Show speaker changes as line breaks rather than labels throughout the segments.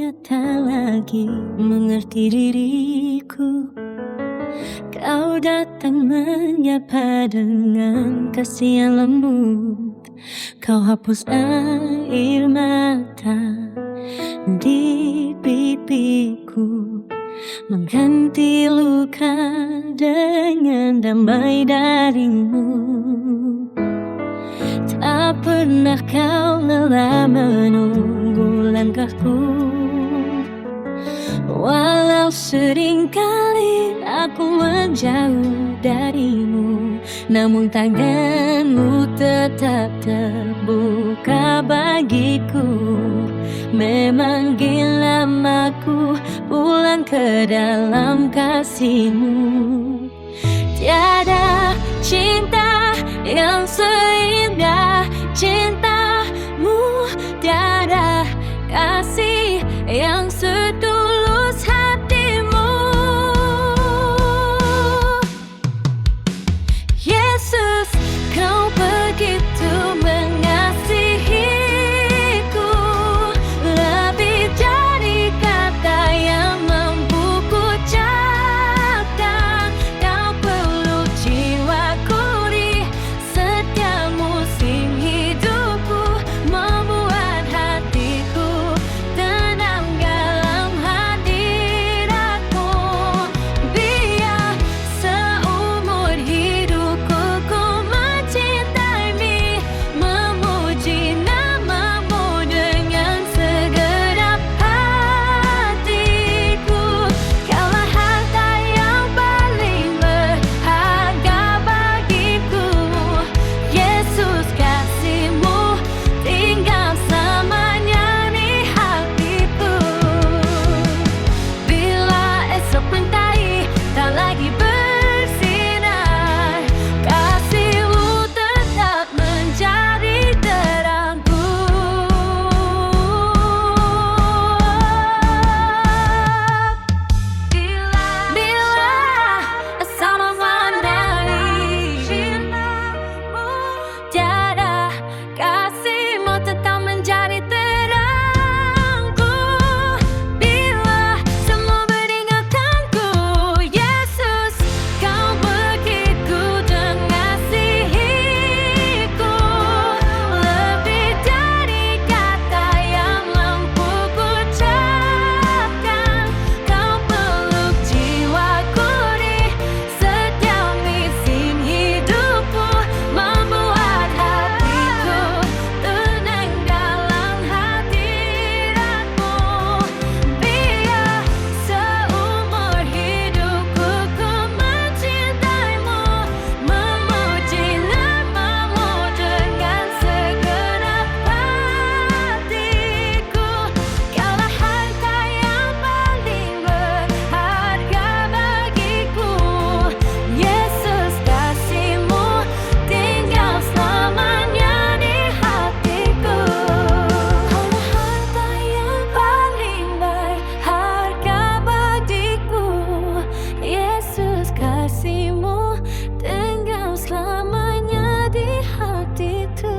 dunia tak lagi mengerti diriku. Kau datang menyapa dengan kasih yang lembut. Kau hapus air mata di pipiku, mengganti luka dengan damai darimu. Tak pernah kau lelah menunggu langkahku, walau seringkali aku menjauh darimu, namun tanganmu tetap terbuka bagiku. Memanggil namaku pulang ke dalam kasihmu. Tiada cinta yang seindah cintamu, tiada kasih yang setulus hatimu. Yesus, kau begitu mengasihiku, lebih dari kata yang mampu ku ucapkan. Kau peluk jiwaku di setiap musim hidupku, membuat hatiku tenang dalam hadiratmu. Biar seumur hidupku ku mencintaimu, memuji namamu dengan segenap hatiku. Kaulah harta yang paling berharga bagiku. Yesus, kasih-Mu tinggal selamanya di hatiku. Bila esok mentari tak lagi bersinar, kasih-Mu tetap menjadi terangku. Bila sama menari, tiada kasih-Mu tetap menjadi terangku. Bila semua meninggalkanku, Yesus, kau begitu mengasihiku, lebih dari kata yang mampu ku ucapkan. Kau peluk jiwaku di setiap musim hidupku, membuat hatiku tenang dalam hadiratmu. Biar seumur hidupku ku mencintaimu, memuji namamu dengan segenap hatiku. Kaulah harta yang paling berharga bagiku. Yesus, kasih-Mu tinggal selamanya di hatiku. Kaulah harta yang paling berharga bagiku. Yesus, kasih-Mu tinggal selamanya di hatiku.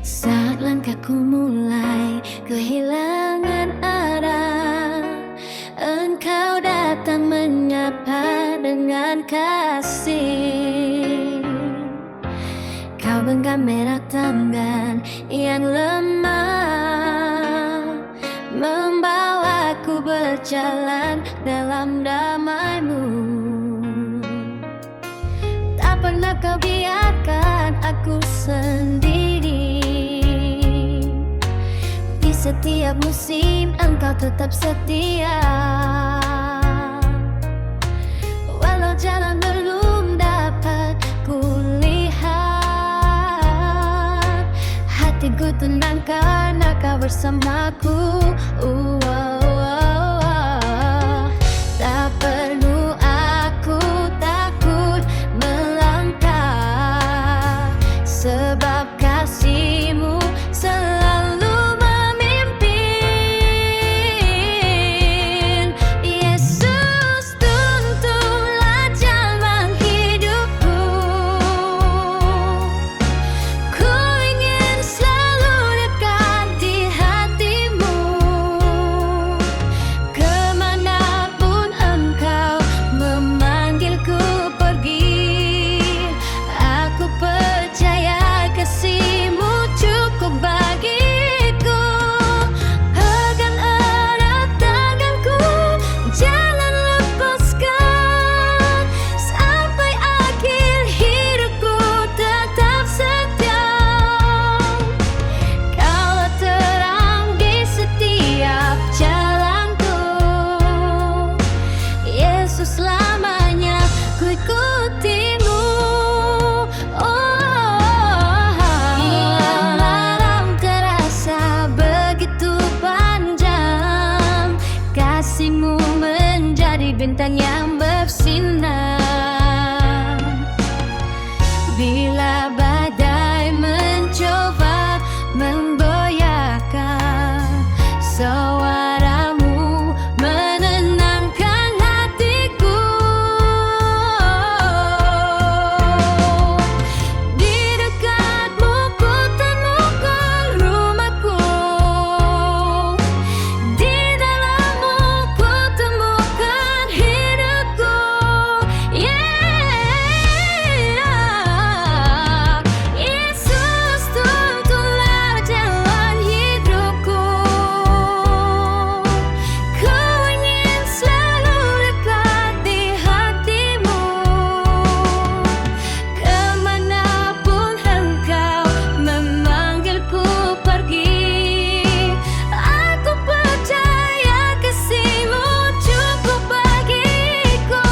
Saat langkahku mulai kehilangan arah, Engkau datang menyapa dengan kasih. Kau genggam erat tangan yang lemah, membawaku berjalan dalam damai-Mu. Tak pernah Kau biarkan aku sendiri. Di setiap musim Engkau tetap setia. Walau jalan belum dapat kulihat, hatiku tenang karena kau bersamaku. Tak perlu aku takut melangkah, sebab kasih-Mu selalu memimpin. Yesus, tuntunlah jalan hidupku. Ku ingin selalu dekat di hati-Mu. Kemanapun Engkau memanggilku pergi, aku percaya kasih-Mu cukup bagiku. Pegang erat tanganku, jangan lepaskan, sampai akhir hidupku tetap setia. Kaulah terang di setiap jalanku. Yesus, selamanya ku ikuti-Mu. Bila malam terasa begitu panjang, kasih-Mu menjadi bintang yang bersinar. Bila badai mencoba memboyakan, suara-Mu menenangkan hatiku. Di dekat-Mu ku temukan rumahku, di dalam-Mu ku temukan hidupku. Yesus, tuntunlah jalan hidupku. Ku ingin selalu dekat di hati-Mu. Kemanapun Engkau memanggilku pergi, aku percaya kasih-Mu cukup bagiku.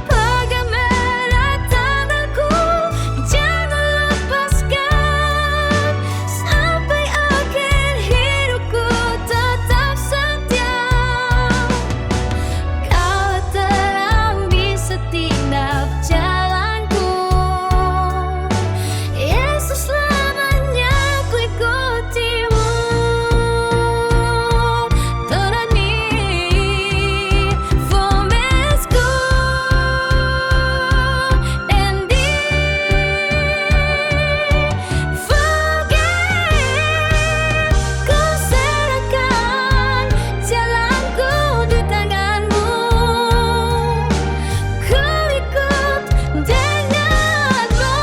Pegang erat tanganku, jangan lepaskan, sampai akhir hidupku tetap setia. Kau terang di setiap jalanku. Yesus, selamanya ku ikuti-Mu. Torani fomesku endi forget. Ku serahkan jalanku di tangan-Mu. Ku ikut denganmu.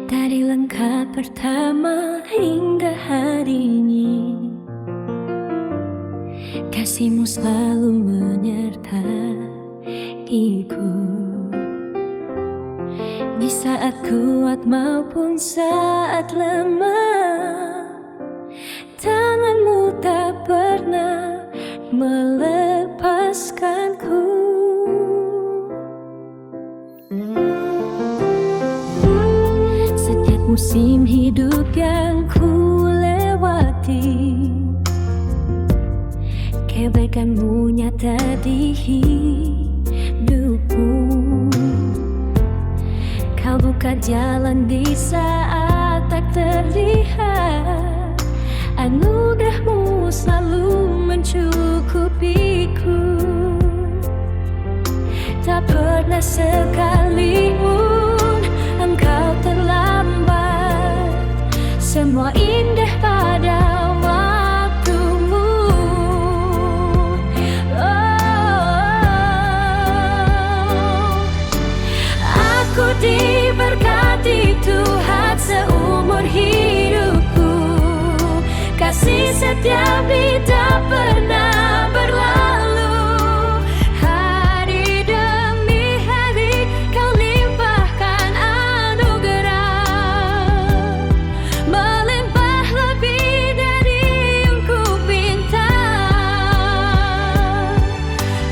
Dari langkah pertama hingga hari ini, kasih-Mu selalu menyertaiku. Di saat kuat maupun saat lemah, tangan-Mu tak pernah melepaskanku. Setiap musim hidup yang ku lewati, kebaikan-Mu nyata di hidupku. Kau bukan buka jalan di saat tak terlihat. Anugerahmu selalu mencukupiku. Tak pernah sekalipun engkau terlambat. Semua indah pada waktumu. Aku diberkati Tuhan seumur hidupku. Kasih setiamu tak pernah berlalu. Hari demi hari kau limpahkan anugerah, melimpah lebih dari yang ku pinta.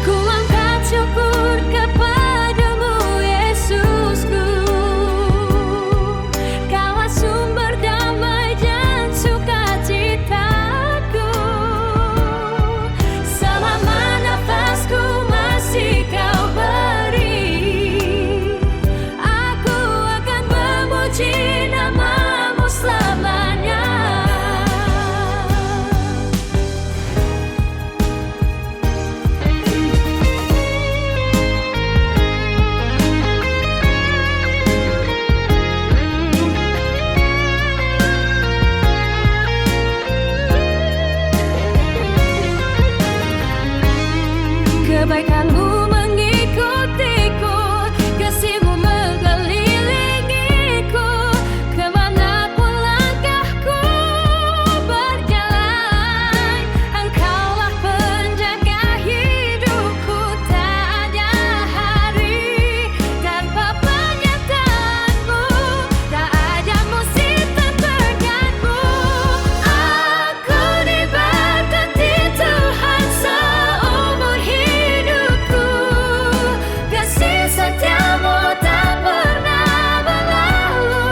Ku angkat syukur kepadamu Yesusku. Kaulah sumber damai dan sukacitaku. Selama nafasku masih kau beri, aku akan memuji namamu selamanya. Kebaikanmu mengikutiku, kasihmu mengelilingiku. Kemanapun langkahku berjalan, engkaulah penjaga hidupku. Tak ada hari tanpa penyertaanmu, tak ada musim tergantimu. Aku diberkati Tuhan seumur hidupku. Kasih setiamu tak pernah berlalu.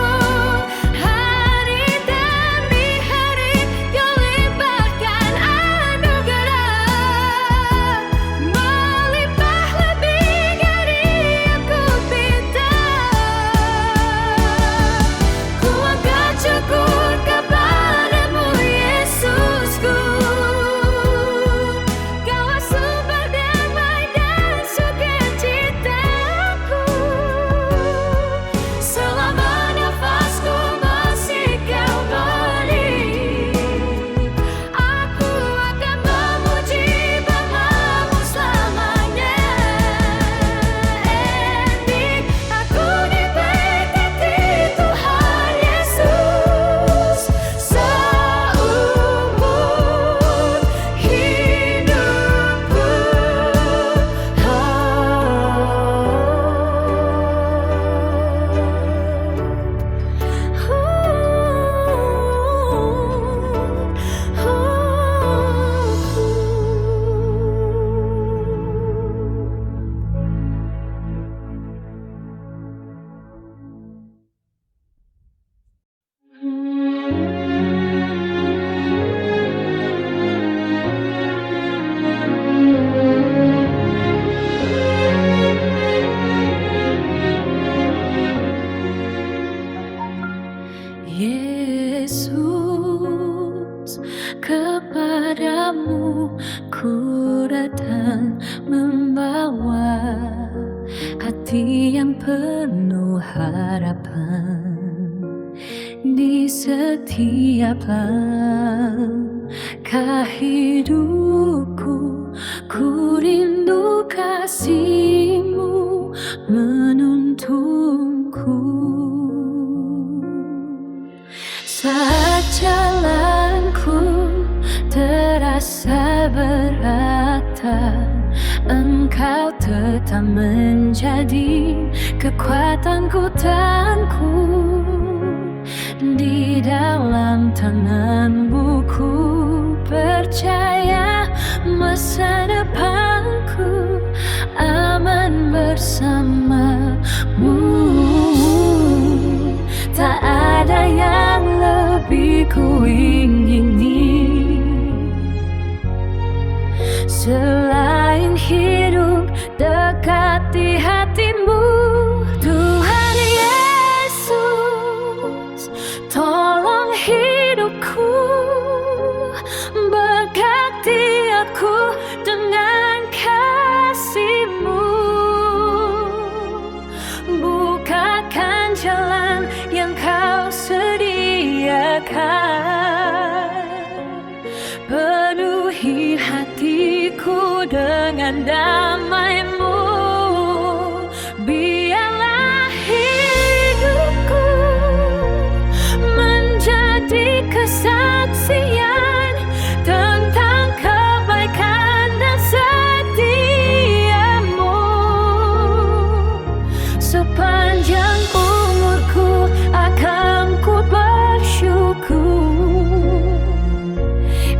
Hari demi hari kau limpahkan anugerah, melimpah lebih dari yang ku pinta. Ku angkat syukur kepadamu Yesusku. Kaulah sumber damai dan sukacitaku. Selama nafasku masih kau beri, aku akan memuji namamu selamanya. Aku diberkati Tuhan Yesus seumur hidupku. Yesus, kepadamu ku datang membawa hati yang penuh harapan. Di setiap langkah hidupku, ku rindu kasih-Mu menuntunku. Saat jalanku terasa berat, Engkau tetap menjadi kekuatanku, tanganku. Di dalam tangan-Mu ku percaya masa depanku aman bersama-Mu. Tak ada yang lebih ku ingini selain hidup dekat di hati-Mu, Tuhan Yesus. kesaksian tentang kebaikan dan setiamu. Sepanjang umurku akan ku bersyukur,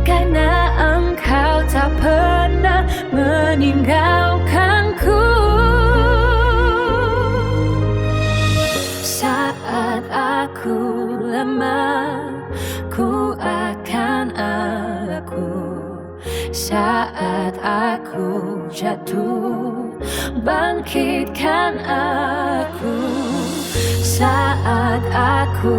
karena Engkau tak pernah meninggalkanku. Saat aku lemah, ku akan aku. Saat aku jatuh, bangkitkan aku. Saat aku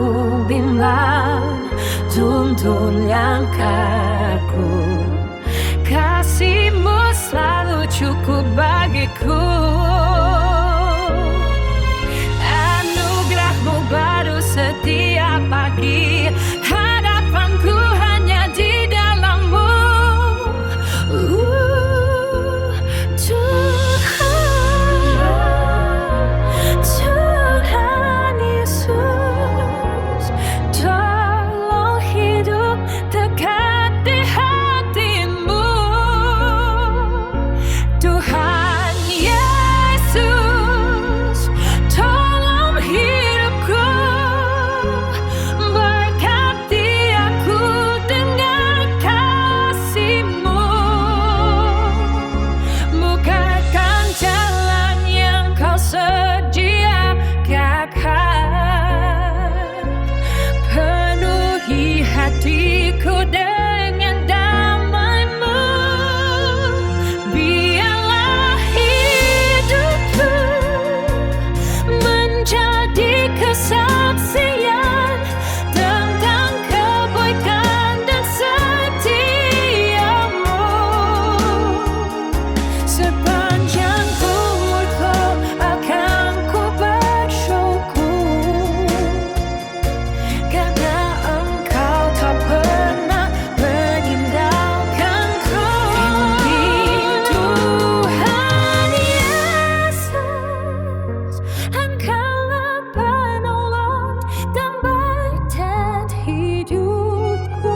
bimbang, tuntun langkahku. Kasih-Mu selalu cukup bagiku. Anugerah-Mu baru setiap pagi, harapanku hanya di dalam-Mu. Tuhan Yesus, tolong hidup dekat di hati-Mu. Tuhan Yesus, tolong hidupku, berkati aku dengan kasih-Mu. Bukakan jalan yang Kau sediakan, penuhi hatiku dengan damai-Mu. Biarlah hidupku menjadi kesaksian tentang kebaikan dan setia-Mu. Sepanjang umurku akan ku bersyukur, karena Engkau tak pernah meninggalkanku. Tuhan Yesus, Engkaulah penolong dan berkat hidupku.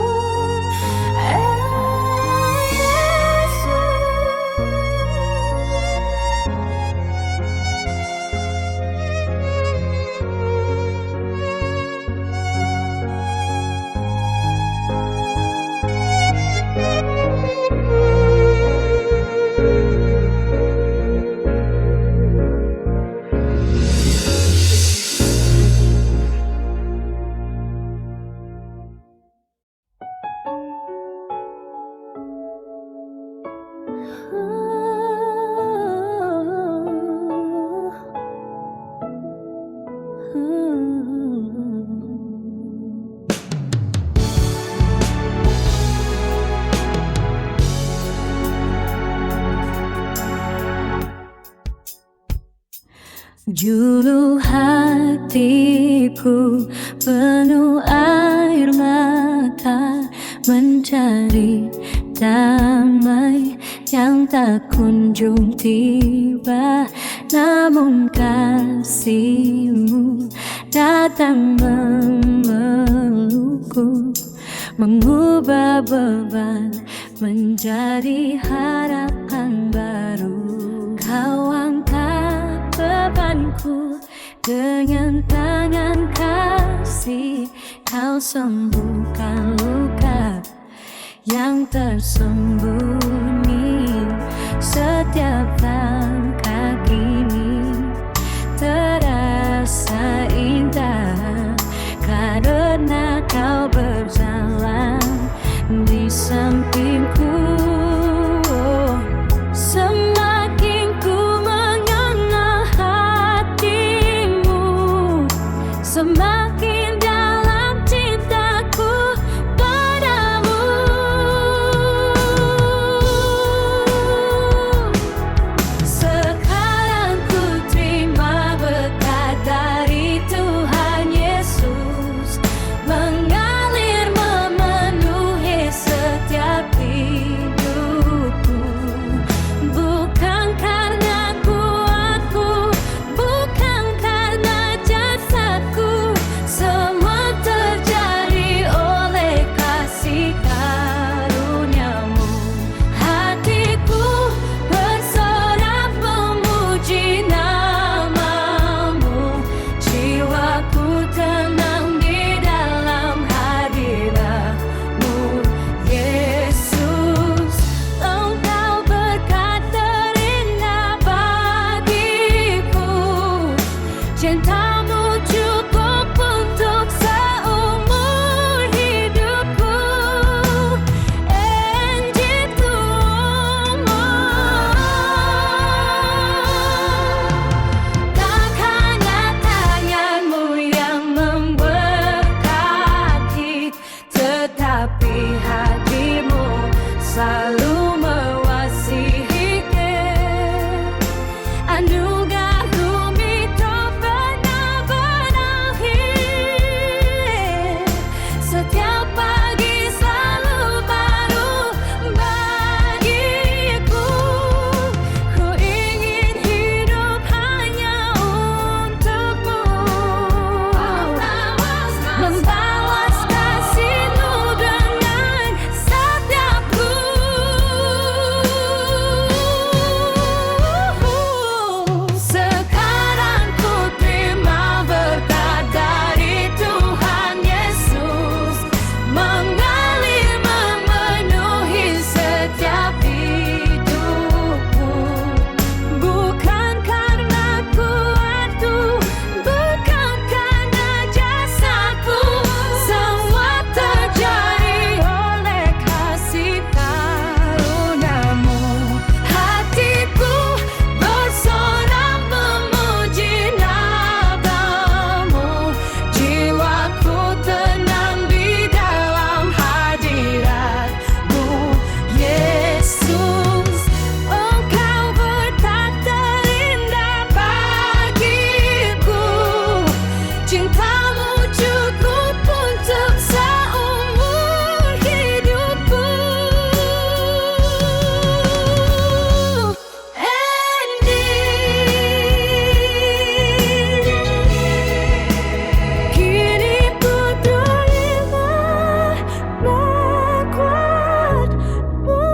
Juru hatiku penuh air mata, mencari damai yang tak kunjung tiba. Namun kasih-Mu datang memelukku, mengubah beban menjadi harapan baru. Kau angkat bebanku dengan tangan kasih, Kau sembuhkan luka yang tersembunyi. Setiap langkah kini terasa indah, karena Kau berjalan di sampingku. Semakin ku mengenal hati-Mu, semakin dalam cintaku padamu.
tapi hadirmu selalu mewasihiku. Anugerahmu itu benar-benar hidup. Setiap pagi selalu baru bagiku. Ku ingin hidup hanya untukmu, membalas kasih-Mu dengan setiapku. Sekarang ku terima berkat dari Tuhan Yesus, mengalir memenuhi setiap hidupku. Bukan karena kuatku, bukan karena jasaku, semua terjadi oleh kasih karunia-Mu. Hatiku bersorak memuji nama-Mu, jiwaku tenang di dalam hadirat-Mu. Yesus, Engkau bertata terindah bagiku. Cinta-Mu cukup untuk seumur hidupku. Kini ku terima berkat-Mu.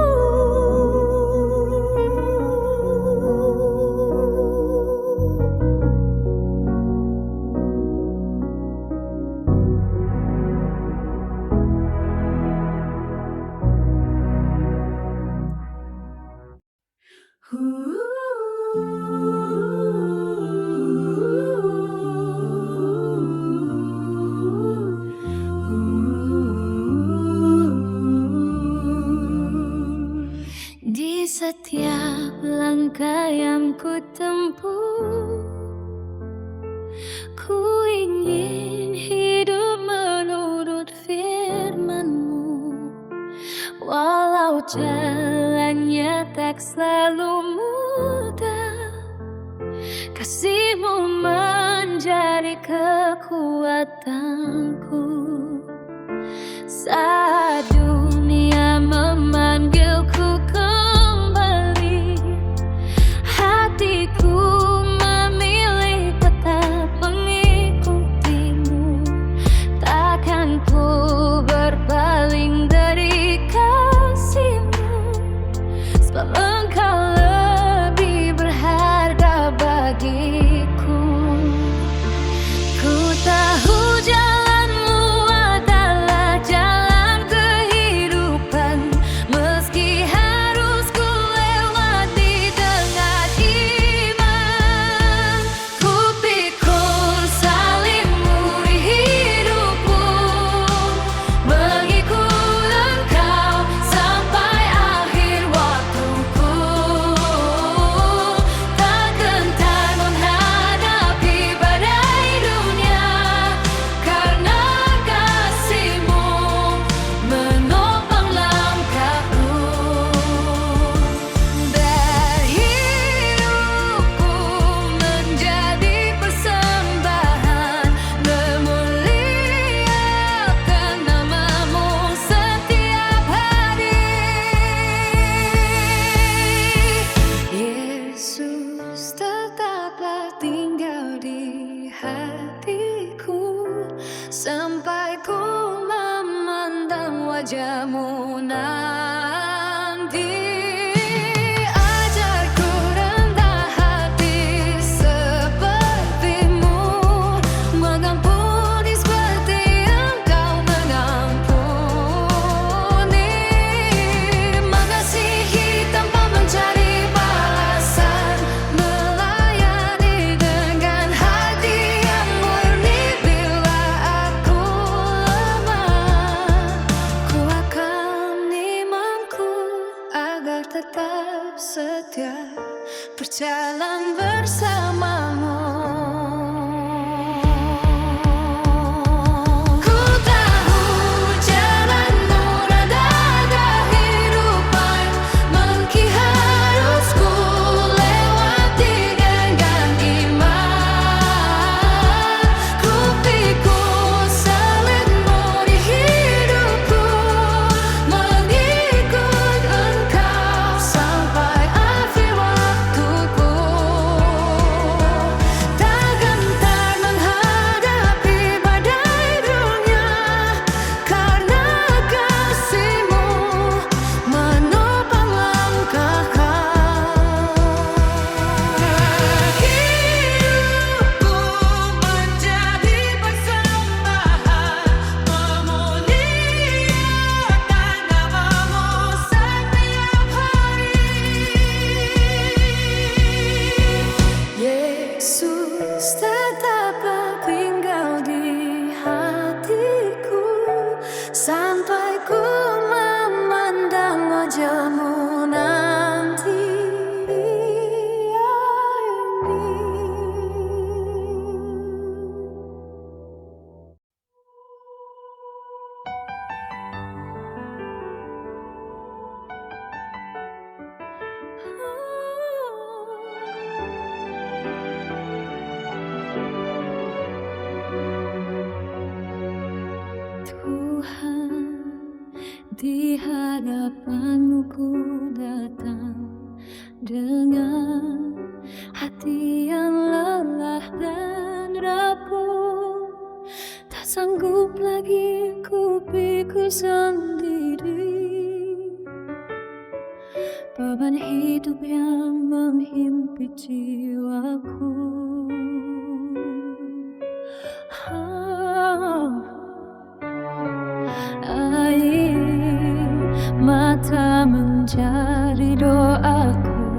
Di setiap langkah yang ku tempuh, ku ingin hidup menurut firman-Mu. Walau jalannya tak selalu mudah, kasih-Mu menjadi kekuatanku. Saat dunia memanggilku kembali, hatiku memilih tetap mengikuti-Mu. Takkan ku berpaling dari kasih-Mu, sebab Engkau lebih berharga bagiku. Ku tahu jalan-Mu adalah jalan kehidupan, meski harus ku lewati dengan iman. Ku pikul salib-Mu di hidupku, mengikut Engkau sampai akhir waktuku. Tak gentar menghadapi badai dunia, karena kasih-Mu menopang langkahku. Biar hidupku menjadi persembahan, memuliakan nama-Mu setiap hari. Yesus, tetaplah tinggal di hatiku, sampai ku memandang wajah-Mu nanti. Ajarku rendah hati seperti-Mu, mengampuni seperti Engkau mengampuni, mengasihi tanpa mencari balasan, melayani dengan hati yang murni. Bila aku lemah, ku akan sampai ku memandang wajahmu nanti. Tuhan, di hadapanmu ku datang dengan hati yang lelah dan rapuh. Tak sanggup lagi ku pikul sendiri beban hidup yang menghimpit jiwaku. Air mata menjadi doaku,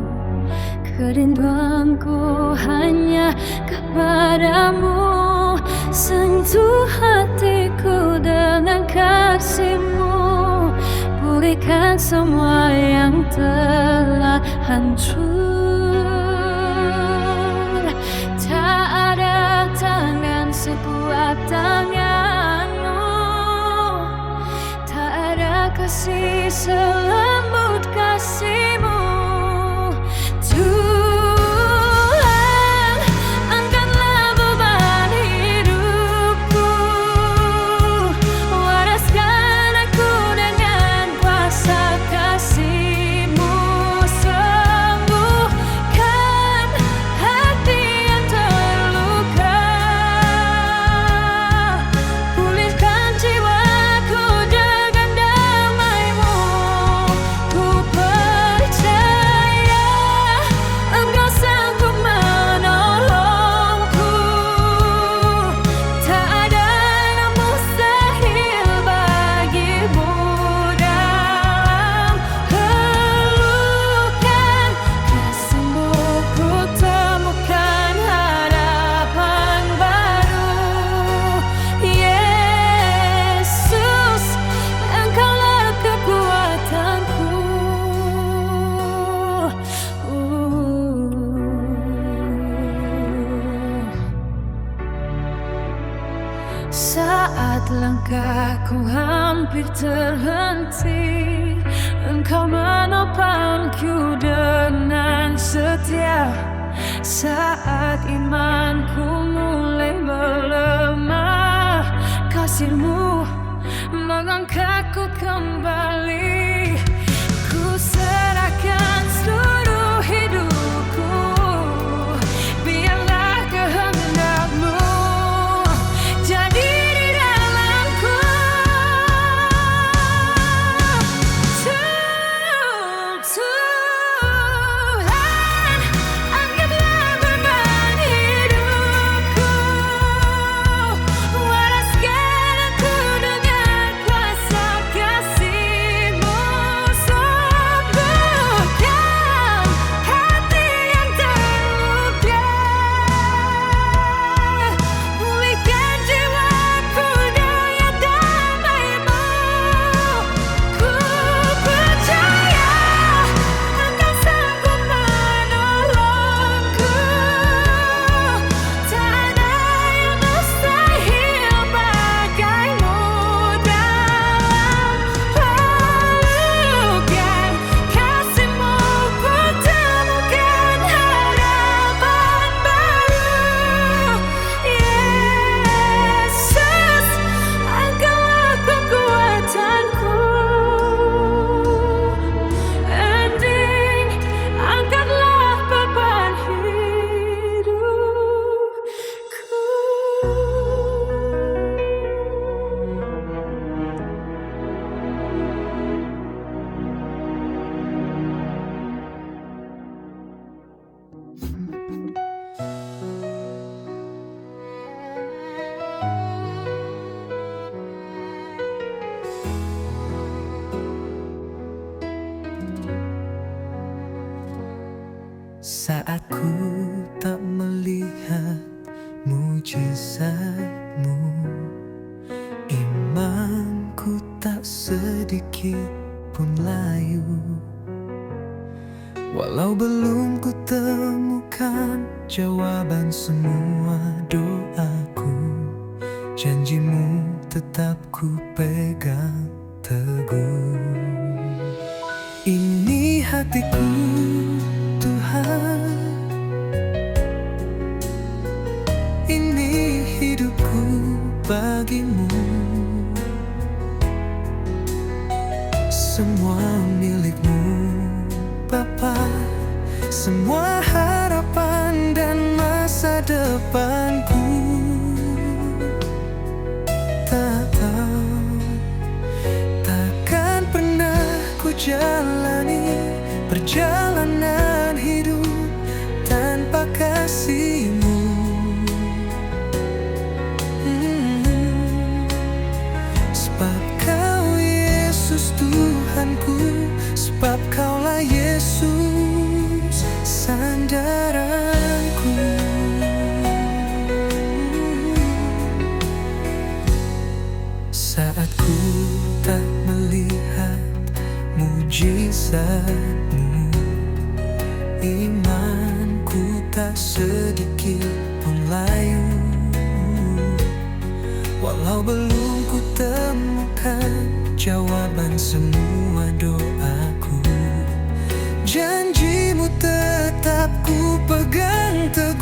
kerinduanku hanya kepadamu. Sentuh hatiku dengan kasih-Mu, pulihkan semua yang telah hancur. Tak ada tangan sekuat tangan-Mu, tak ada kasih selembut kasih-Mu. Tuhan, angkatlah beban hidupku, wariskan aku dengan kuasa kasih-Mu. Sembuhkan hati yang terluka, pulihkan jiwaku dengan damai-Mu. Ku percaya Engkau sanggup menolongku. Tak ada yang mustahil bagi-Mu. Dalam pelukan kasih-Mu ku temukan harapan baru. Yesus, Engkaulah kekuatanku. Saat langkahku hampir terhenti, Engkau menopangku dengan setia. Saat imanku mulai melemah, kasih-Mu mengangkatku kembali. Ku serahkan seluruh hidupku, biarlah kehendak-Mu jadi di dalamku. Tuhan, angkatlah beban hidupku, wariskan aku dengan kuasa kasih-Mu. Sembuhkan hati yang terluka, pulihkan jiwaku dengan damai-Mu. Ku percaya Engkau sanggup menolongku. Tak ada yang mustahil bagi-Mu. Dalam pelukan kasih-Mu ku temukan harapan baru. Yesus, Engkaulah kekuatanku. Ending, angkatlah beban hidupku.
Saat ku tak melihat mujizat-Mu, imanku sedikit pun layu. Walau belum ku temukan jawaban semua doaku, janjimu tetap ku pegang teguh. Ini hatiku Tuhan, ini hidupku bagimu. Semua milikmu Bapa, semua harapan dan masa depanku. Takkan pernah ku jalani perjalanan hidup tanpa kasih-Mu. Sebab Kau Yesus Tuhanku, sebab Kaulah Yesus sandaranku. Saat ku tak melihat mujizat-Mu, imanku tak sedikit pun layu. Walau belum ku temukan jawaban semua doaku, janji-Mu tetap ku pegang teguh.